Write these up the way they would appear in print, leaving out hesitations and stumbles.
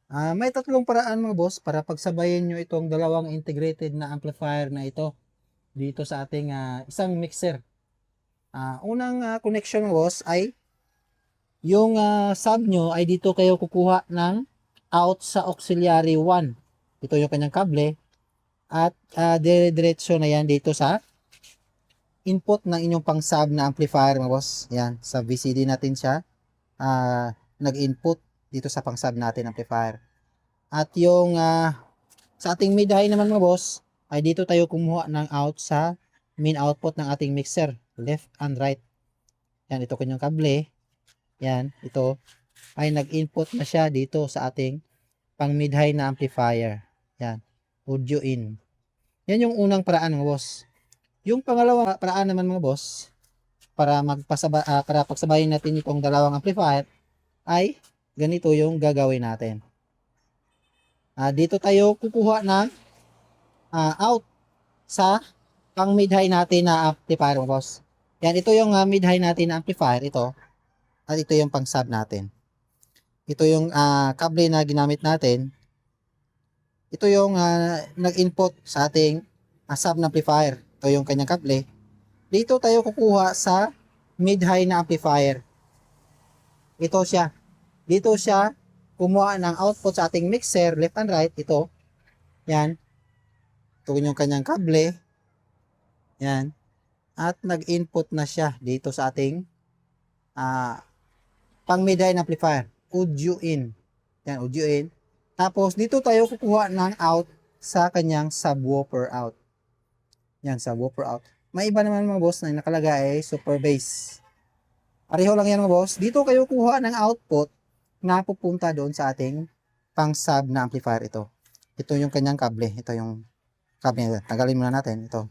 May tatlong paraan mga boss para pagsabayin nyo itong dalawang integrated na amplifier na ito dito sa ating isang mixer. Unang connection mga boss ay yung sub nyo ay dito kayo kukuha ng out sa auxiliary 1. Ito yung kanyang kable at dire-diretso na yan dito sa input ng inyong pang sub na amplifier mga boss. Yan, sa VCD natin siya nag-input dito sa pang sub natin amplifier. At yung sa ating mid high naman mga boss, ay dito tayo kumuha ng out sa main output ng ating mixer, left and right. Yan, ito kanyang kable. Yan, ito ay nag-input na siya dito sa ating pang mid high na amplifier. Yan, audio in. Yan yung unang paraan mga boss. Yung pangalawang paraan naman mga boss, para para pagsabayin natin itong dalawang amplifier, ay ganito yung gagawin natin. Dito tayo kukuha ng out sa pang mid-high natin na amplifier mga boss. Yan, ito yung mid-high natin na amplifier, ito. At ito yung pang sub natin. Ito yung kable na ginamit natin. Ito yung nag-input sa ating sub na amplifier. Ito yung kanyang kable. Dito tayo kukuha sa mid-high na amplifier. Ito siya. Dito siya kumuha ng output sa ating mixer, left and right. Ito. Yan. Ito yung kanyang kable. Yan. At nag-input na siya dito sa ating pang mid-high na amplifier. Audio in. Yan, audio in. Tapos, dito tayo kukuha ng out sa kanyang subwoofer out. Yan, subwoofer out. May iba naman mga boss na nakalagay ay super bass. Pareho lang yan mga boss. Dito kayo kuha ng output na pupunta doon sa ating pang sub na amplifier ito. Ito yung kanyang kable. Ito yung kable niya. Tagalin muna natin. Ito.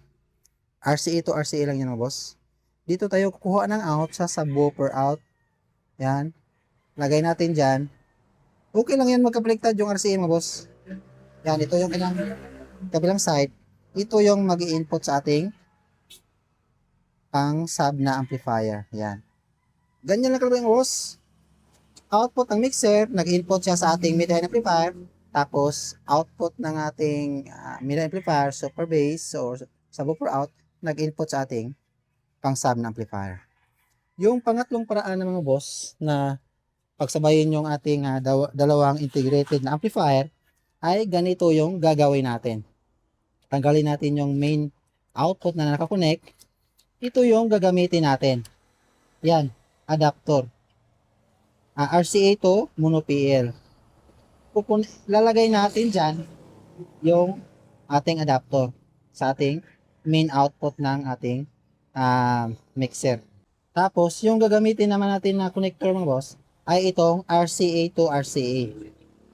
RCA to RCA lang yan mga boss. Dito tayo kukuha ng out sa subwoofer out. Yan. Lagay natin dyan. Okay lang yan magka-baliktad yung RCA mga boss. Yan. Ito yung kanyang kabilang side. Ito yung mag-i-input sa ating pang sub na amplifier. Yan. Ganyan lang kalabang boss. Output ng mixer, nag-input siya sa ating mid-high amplifier. Tapos, output ng ating mid-high amplifier, super bass or subwoofer out, nag-input sa ating pang sub na amplifier. Yung pangatlong paraan ng mga boss na pagsabayin yung ating dalawang integrated na amplifier ay ganito yung gagawin natin. Tanggalin natin yung main output na nakakonect. Ito yung gagamitin natin. Yan, adapter. RCA to mono PL. Lalagay natin dyan yung ating adapter sa ating main output ng ating mixer. Tapos, yung gagamitin naman natin na connector mga boss, ay itong RCA to RCA.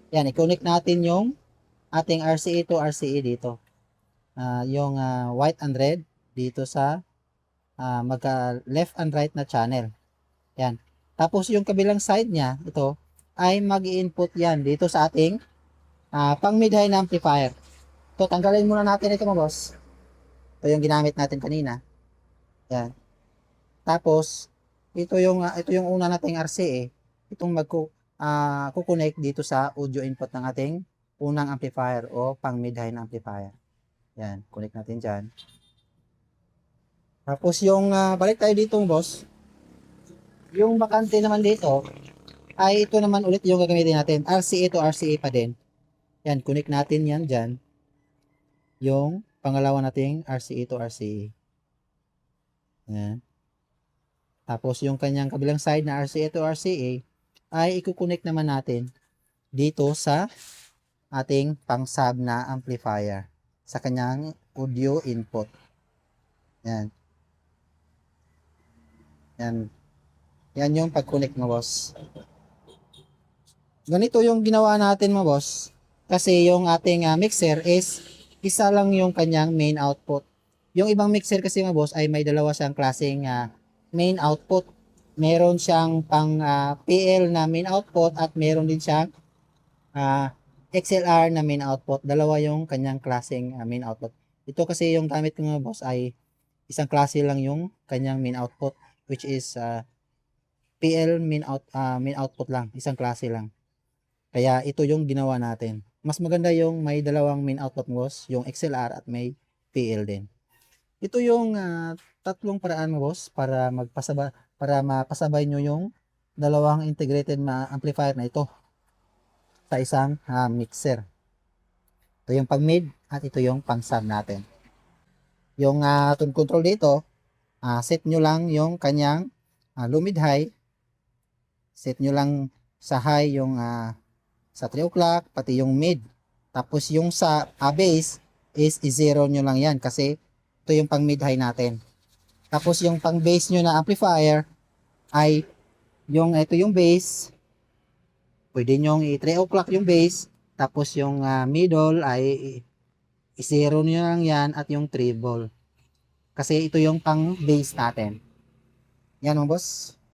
Yan, i-connect natin yung ating RCA to RCA dito. Yung white and red dito sa magka left and right na channel. Yan. Tapos, yung kabilang side niya, ito, ay mag-i-input yan dito sa ating pang mid-high na amplifier. Ito, tanggalin muna natin ito mga boss. Ito yung ginamit natin kanina. Yan. Tapos, ito yung una nating RCA, itong kukonect dito sa audio input ng ating unang amplifier o pang mid-high na amplifier. Yan, connect natin dyan. Tapos yung balik tayo dito boss. Yung bakante naman dito ay ito naman ulit yung gagamitin natin. RCA to RCA pa din. Yan, connect natin yan dyan. Yung pangalawa nating RCA to RCA. Yan. Tapos yung kanyang kabilang side na RCA to RCA ay i-connect naman natin dito sa ating pang sub na amplifier sa kanyang audio input. Yan. Yan. Yan yung pag-connect mo boss. Ganito yung ginawa natin mo boss. Kasi yung ating mixer is isa lang yung kanyang main output. Yung ibang mixer kasi mga boss ay may dalawa siyang klaseng main output. Meron siyang pang PL na main output at meron din siyang XLR na main output. Dalawa yung kanyang klaseng main output. Ito kasi yung gamit ko mga boss ay isang klase lang yung kanyang main output, which is PL main output lang, isang klase lang. Kaya ito yung ginawa natin. Mas maganda yung may dalawang main output boss, yung XLR at may PL din. Ito yung tatlong paraan boss para mapasabay nyo yung dalawang integrated na amplifier na ito sa isang mixer. Ito yung pang mid at ito yung pang sub natin. Yung tone control dito, set nyo lang yung kanyang low mid high. Set nyo lang sa high yung sa 3 o'clock, pati yung mid. Tapos yung sa bass is i-zero nyo lang yan kasi ito yung pang mid high natin. Tapos yung pang bass nyo na amplifier ay ito yung bass. Pwede nyo i-3 o'clock yung bass. Tapos yung middle ay i-zero nyo lang yan at yung treble. Kasi ito yung pang bass natin. Yan mga boss.